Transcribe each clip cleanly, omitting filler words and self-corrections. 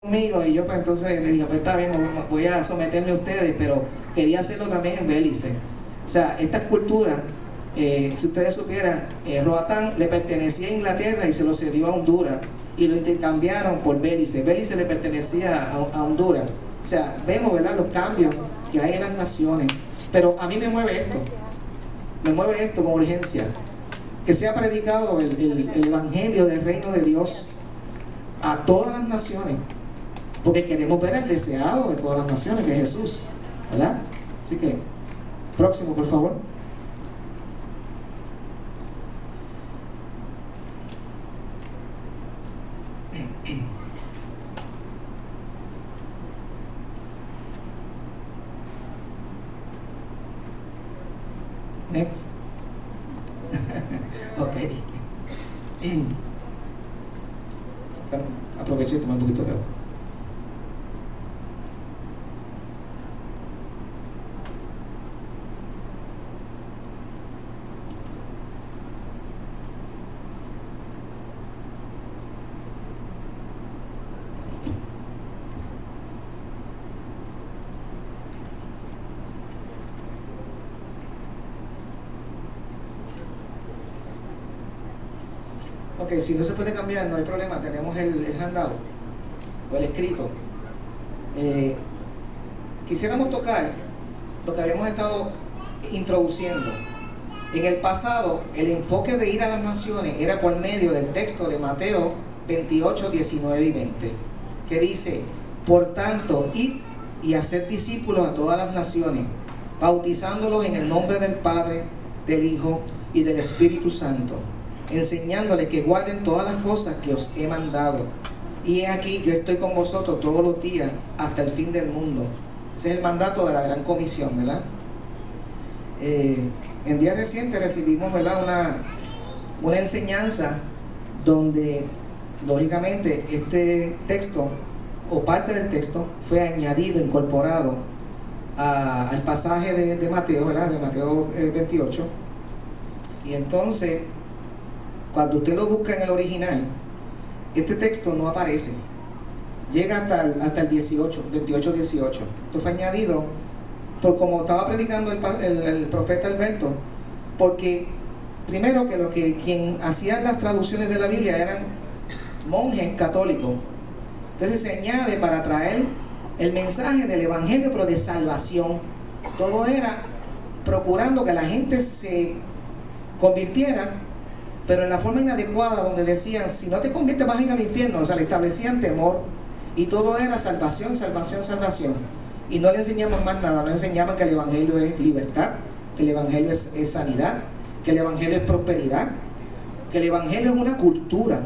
conmigo y yo pues entonces le digo, pues está bien, voy a someterme a ustedes, pero quería hacerlo también en Belice. O sea, esta escultura, si ustedes supieran, Roatán le pertenecía a Inglaterra y se lo cedió a Honduras y lo intercambiaron por Belice. Belice le pertenecía a Honduras. O sea, vemos, ¿verdad?, los cambios que hay en las naciones. Pero a mí me mueve esto con urgencia, que sea predicado el evangelio del reino de Dios a todas las naciones, porque queremos ver al deseado de todas las naciones, que es Jesús, ¿verdad? Así que, próximo, por favor. Next. Ok. Aproveché y tomé un poquito de agua. Ok, si no se puede cambiar, no hay problema, tenemos el handout o el escrito. Quisiéramos tocar lo que habíamos estado introduciendo. En el pasado, el enfoque de ir a las naciones era por medio del texto de Mateo 28, 19 y 20, que dice: por tanto, id y haced discípulos a todas las naciones, bautizándolos en el nombre del Padre, del Hijo y del Espíritu Santo, enseñándoles que guarden todas las cosas que os he mandado. Y he aquí, yo estoy con vosotros todos los días hasta el fin del mundo. Ese es el mandato de la Gran Comisión, ¿verdad? En días recientes recibimos, ¿verdad?, una enseñanza donde, lógicamente, este texto, o parte del texto, fue añadido, incorporado al pasaje de Mateo, ¿verdad?, de Mateo 28. Y entonces, cuando usted lo busca en el original, este texto no aparece. Llega hasta el 28, 18. Esto fue añadido por como estaba predicando el profeta Alberto, porque primero que quien hacía las traducciones de la Biblia eran monjes católicos. Entonces se añade para traer el mensaje del evangelio, pero de salvación. Todo era procurando que la gente se convirtiera, pero en la forma inadecuada, donde decían: si no te conviertes vas a ir al infierno. O sea, le establecían temor, y todo era salvación, salvación, salvación, y no le enseñaban más nada. No enseñaban que el evangelio es libertad, que el evangelio es sanidad, que el evangelio es prosperidad, que el evangelio es una cultura,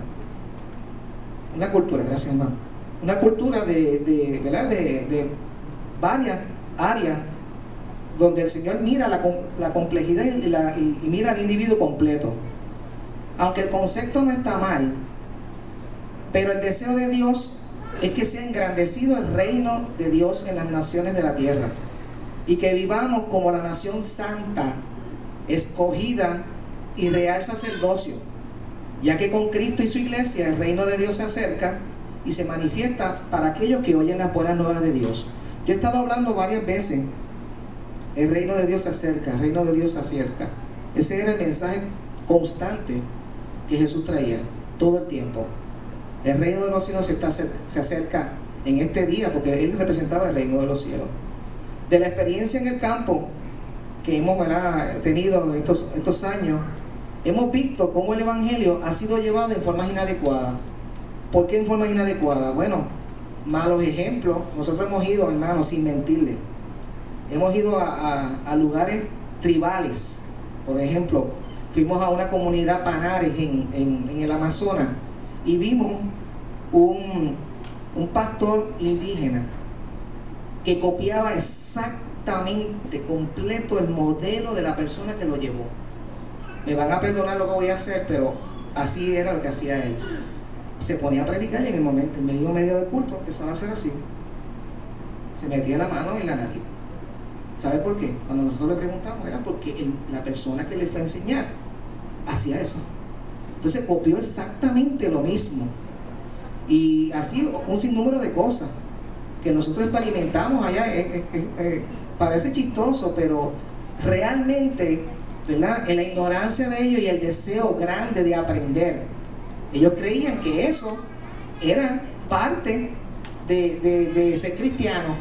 gracias, hermano, una cultura ¿verdad?, de varias áreas, donde el Señor mira la complejidad y mira al individuo completo. Aunque el concepto no está mal, pero el deseo de Dios es que sea engrandecido el reino de Dios en las naciones de la tierra, y que vivamos como la nación santa, escogida y real sacerdocio, ya que con Cristo y su iglesia el reino de Dios se acerca y se manifiesta para aquellos que oyen las buenas nuevas de Dios. Yo he estado hablando varias veces: el reino de Dios se acerca, el reino de Dios se acerca. Ese era el mensaje constante que Jesús traía todo el tiempo. El reino de los cielos se acerca en este día, porque Él representaba el reino de los cielos. De la experiencia en el campo que hemos, ¿verdad?, tenido en estos años, hemos visto cómo el evangelio ha sido llevado en formas inadecuadas. ¿Por qué en formas inadecuadas? Bueno, malos ejemplos. Nosotros hemos ido, hermanos, sin mentirles, hemos ido a lugares tribales. Por ejemplo, fuimos a una comunidad Panares en el Amazonas, y vimos un pastor indígena que copiaba exactamente, completo, el modelo de la persona que lo llevó. Me van a perdonar lo que voy a hacer, pero así era lo que hacía él. Se ponía a predicar, y en el momento, en medio del culto, empezaba a hacer así. Se metía la mano en la nariz. ¿Sabe por qué? Cuando nosotros le preguntamos, era porque la persona que le fue a enseñar hacía eso. Entonces copió exactamente lo mismo. Y así un sinnúmero de cosas que nosotros experimentamos allá. Parece chistoso, pero realmente, ¿verdad?, en la ignorancia de ellos y el deseo grande de aprender, ellos creían que eso era parte de ser cristiano.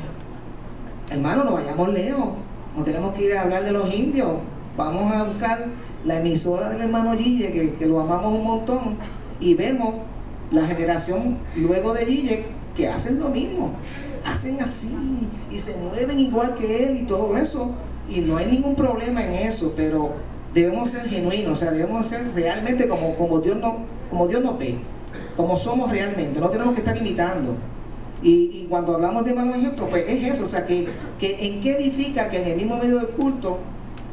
Hermano, no vayamos lejos, no tenemos que ir a hablar de los indios. Vamos a buscar la emisora del hermano Gille, que lo amamos un montón, y vemos la generación luego de Gille que hacen lo mismo, hacen así y se mueven igual que él y todo eso, y no hay ningún problema en eso, pero debemos ser genuinos, o sea, debemos ser realmente como Dios nos ve, como somos realmente, no tenemos que estar imitando. Y cuando hablamos de malos ejemplos, pues es eso, o sea, que en qué edifica que en el mismo medio del culto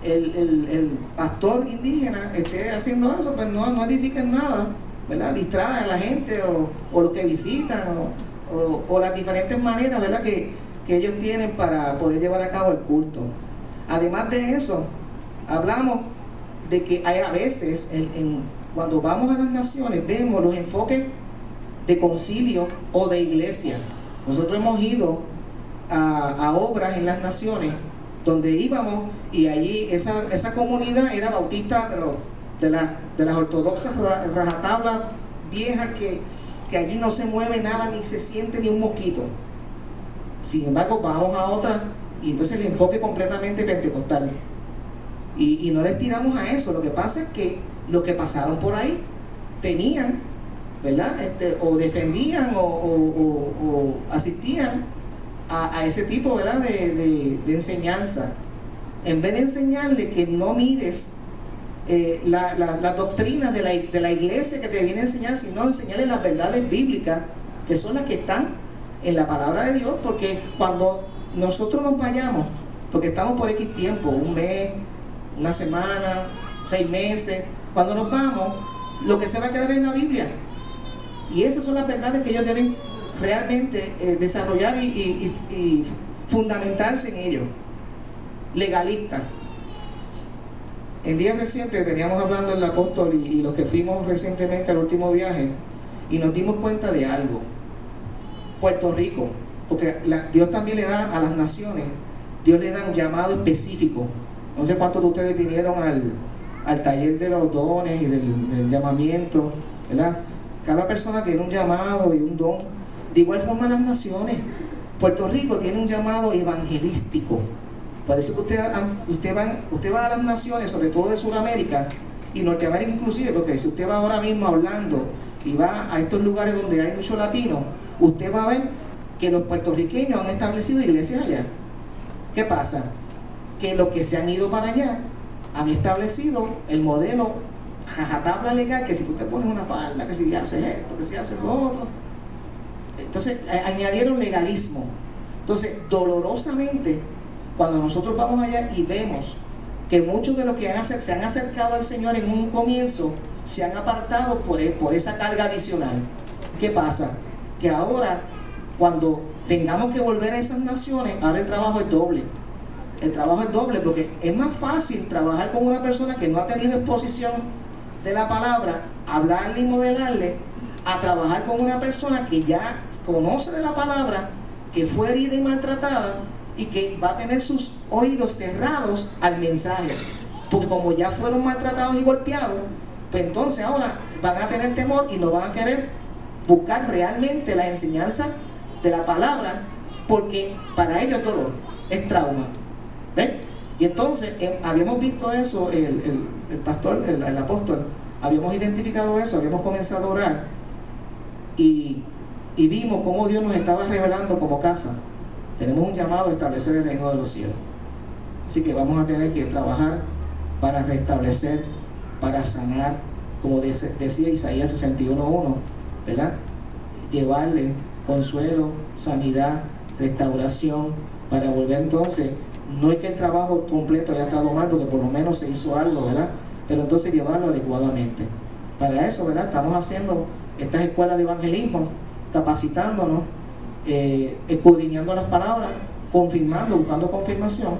el pastor indígena esté haciendo eso, pues no edifica en nada, ¿verdad? Distrae a la gente o los que visitan o las diferentes maneras, ¿verdad?, que ellos tienen para poder llevar a cabo el culto. Además de eso, hablamos de que hay a veces, cuando vamos a las naciones, vemos los enfoques de concilio o de iglesia. Nosotros hemos ido a obras en las naciones donde íbamos y allí esa comunidad era bautista, pero de las ortodoxas rajatablas viejas que allí no se mueve nada ni se siente ni un mosquito. Sin embargo, vamos a otras y entonces el enfoque completamente pentecostal. Y no les tiramos a eso. Lo que pasa es que los que pasaron por ahí tenían, ¿verdad?, o defendían o asistían a ese tipo, ¿verdad?, de enseñanza. En vez de enseñarle que no mires las doctrinas de la iglesia que te viene a enseñar, sino enseñarle las verdades bíblicas, que son las que están en la palabra de Dios. Porque cuando nosotros nos vayamos, porque estamos por X tiempo, un mes, una semana, 6 meses, cuando nos vamos, lo que se va a quedar en la Biblia. Y esas son las verdades que ellos deben realmente desarrollar y fundamentarse en ello. Legalistas. En días recientes veníamos hablando el apóstol y los que fuimos recientemente al último viaje, y nos dimos cuenta de algo. Puerto Rico, porque Dios también le da a las naciones, Dios le da un llamado específico. No sé cuántos de ustedes vinieron al taller de los dones y del llamamiento, ¿verdad? Cada persona tiene un llamado y un don. De igual forma las naciones. Puerto Rico tiene un llamado evangelístico. Por eso que usted va a las naciones, sobre todo de Sudamérica y Norteamérica inclusive, porque si usted va ahora mismo hablando y va a estos lugares donde hay muchos latinos, usted va a ver que los puertorriqueños han establecido iglesias allá. ¿Qué pasa? Que los que se han ido para allá han establecido el modelo jajatabla legal, que si tú te pones una falda, que si haces esto, que si haces lo otro. Entonces añadieron legalismo. Entonces, dolorosamente, cuando nosotros vamos allá y vemos que muchos de los que se han acercado al Señor en un comienzo se han apartado por esa carga adicional. ¿Qué pasa? Que ahora, cuando tengamos que volver a esas naciones, ahora el trabajo es doble. El trabajo es doble porque es más fácil trabajar con una persona que no ha tenido exposición de la palabra, hablarle y modelarle, a trabajar con una persona que ya conoce de la palabra, que fue herida y maltratada y que va a tener sus oídos cerrados al mensaje, porque como ya fueron maltratados y golpeados, pues entonces ahora van a tener temor y no van a querer buscar realmente la enseñanza de la palabra, porque para ellos es dolor, es trauma. ¿Ven? Y entonces habíamos visto eso, el pastor, el apóstol, habíamos identificado eso, habíamos comenzado a orar y vimos cómo Dios nos estaba revelando como casa. Tenemos un llamado a establecer el reino de los cielos. Así que vamos a tener que trabajar para restablecer, para sanar, como decía Isaías 61:1, ¿verdad? Llevarle consuelo, sanidad, restauración, para volver entonces. No es que el trabajo completo haya estado mal, porque por lo menos se hizo algo, ¿verdad? Pero entonces llevarlo adecuadamente. Para eso, ¿verdad?, estamos haciendo estas escuelas de evangelismo, capacitándonos, escudriñando las palabras, confirmando, buscando confirmación,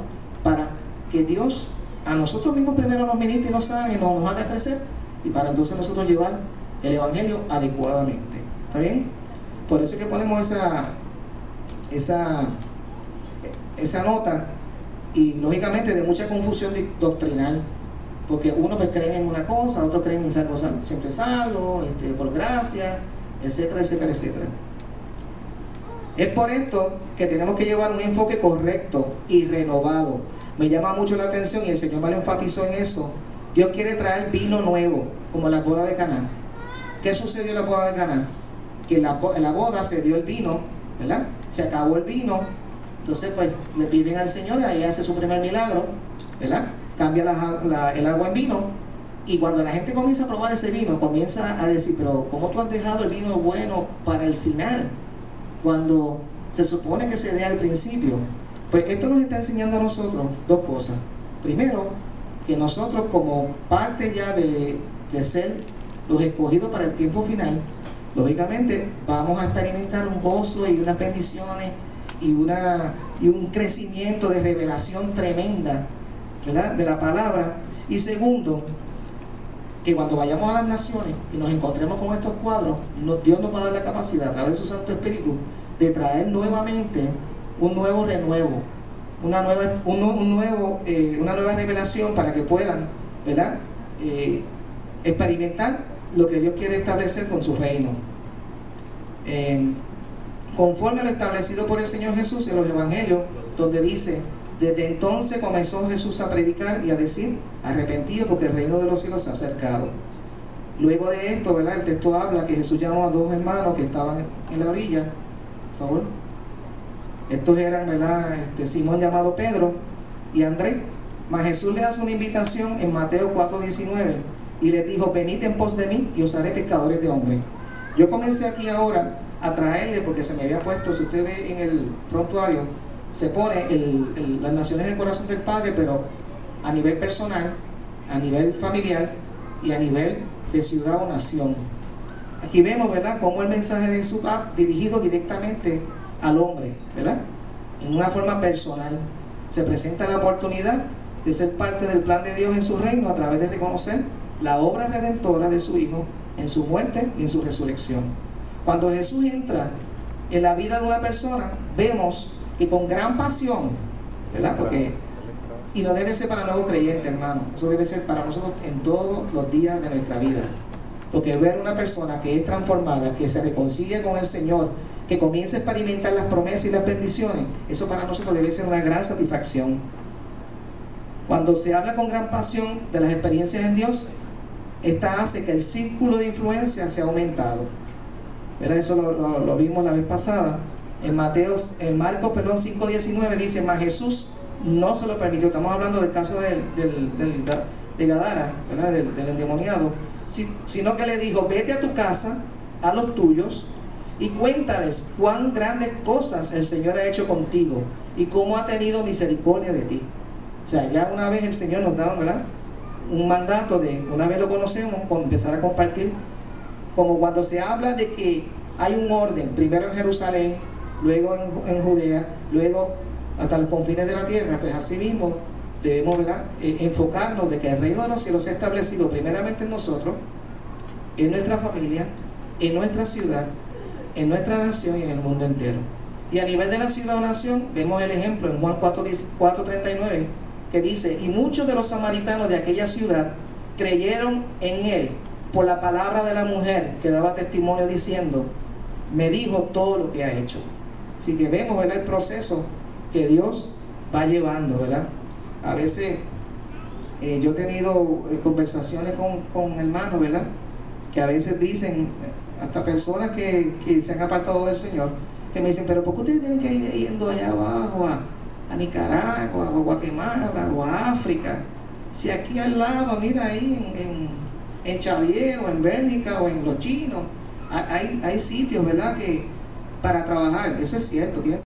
para que Dios a nosotros mismos primero nos ministre y nos sane, nos haga crecer, y para entonces nosotros llevar el evangelio adecuadamente. ¿Está bien? Por eso es que ponemos esa nota, y lógicamente de mucha confusión doctrinal, porque unos pues creen en una cosa, otros creen en salvo, siempre salvo, por gracia, etcétera, etcétera, etcétera. Es por esto que tenemos que llevar un enfoque correcto y renovado. Me llama mucho la atención, y el Señor me lo enfatizó en eso. Dios quiere traer vino nuevo, como la boda de Caná. ¿Qué sucedió en la boda de Caná? Que en la boda se dio el vino, ¿verdad? Se acabó el vino. Entonces pues le piden al Señor, ahí hace su primer milagro, ¿verdad? Cambia el agua en vino. Y cuando la gente comienza a probar ese vino, comienza a decir, pero ¿cómo tú has dejado el vino bueno para el final, cuando se supone que se dé al principio? Pues esto nos está enseñando a nosotros dos cosas. Primero, que nosotros, como parte ya de ser los escogidos para el tiempo final, lógicamente vamos a experimentar un gozo y unas bendiciones y un crecimiento de revelación tremenda, ¿verdad?, de la palabra. Y segundo, que cuando vayamos a las naciones y nos encontremos con estos cuadros, Dios nos va a dar la capacidad, a través de su Santo Espíritu, de traer nuevamente un nuevo renuevo, una nueva revelación, para que puedan, ¿verdad?, experimentar lo que Dios quiere establecer con su reino, conforme a lo establecido por el Señor Jesús en los evangelios, donde dice: desde entonces comenzó Jesús a predicar y a decir, arrepentido, porque el reino de los cielos se ha acercado. Luego de esto, ¿verdad?, el texto habla que Jesús llamó a dos hermanos que estaban en la villa. Por favor. Estos eran, ¿verdad?, Simón, llamado Pedro, y Andrés. Mas Jesús le hace una invitación en Mateo 4:19 y les dijo: venid en pos de mí y os haré pescadores de hombres. Yo comencé aquí ahora a traerle, porque se me había puesto, si usted ve en el prontuario, se pone las naciones del corazón del Padre, pero a nivel personal, a nivel familiar y a nivel de ciudad o nación. Aquí vemos, ¿verdad?, cómo el mensaje de Jesús va dirigido directamente al hombre, ¿verdad?, en una forma personal. Se presenta la oportunidad de ser parte del plan de Dios en su reino a través de reconocer la obra redentora de su Hijo en su muerte y en su resurrección. Cuando Jesús entra en la vida de una persona, vemos que con gran pasión, ¿verdad?, porque, y no debe ser para nuevos creyentes, hermano, eso debe ser para nosotros en todos los días de nuestra vida, porque ver una persona que es transformada, que se reconcilia con el Señor, que comienza a experimentar las promesas y las bendiciones, eso para nosotros debe ser una gran satisfacción. Cuando se habla con gran pasión de las experiencias en Dios, esta hace que el círculo de influencia sea aumentado, ¿verdad? Eso lo vimos la vez pasada. En Marcos 5:19 dice: mas Jesús no se lo permitió. Estamos hablando del caso de Gadara, ¿verdad?, del endemoniado, sino que le dijo: vete a tu casa, a los tuyos, y cuéntales cuán grandes cosas el Señor ha hecho contigo y cómo ha tenido misericordia de ti. O sea, ya una vez el Señor nos da, ¿verdad?, un mandato de, una vez lo conocemos, empezar a compartir, como cuando se habla de que hay un orden, primero en Jerusalén, luego en Judea, luego hasta los confines de la tierra. Pues así mismo debemos, ¿verdad?, enfocarnos de que el reino de los cielos se ha establecido primeramente en nosotros, en nuestra familia, en nuestra ciudad, en nuestra nación y en el mundo entero. Y a nivel de la ciudad o nación, vemos el ejemplo en Juan 4:39, que dice: y muchos de los samaritanos de aquella ciudad creyeron en él por la palabra de la mujer que daba testimonio diciendo: me dijo todo lo que ha hecho. Así que vemos, ¿verdad?, el proceso que Dios va llevando, ¿verdad? A veces yo he tenido conversaciones con hermanos, ¿verdad?, que a veces dicen, hasta personas que se han apartado del Señor, que me dicen: pero ¿por qué ustedes tienen que ir yendo allá abajo a Nicaragua, o a Guatemala, o a África? Si aquí al lado, mira, ahí en Xavier, o en Bélgica, o en Los Chinos, hay sitios, ¿verdad?, que para trabajar. Eso es cierto,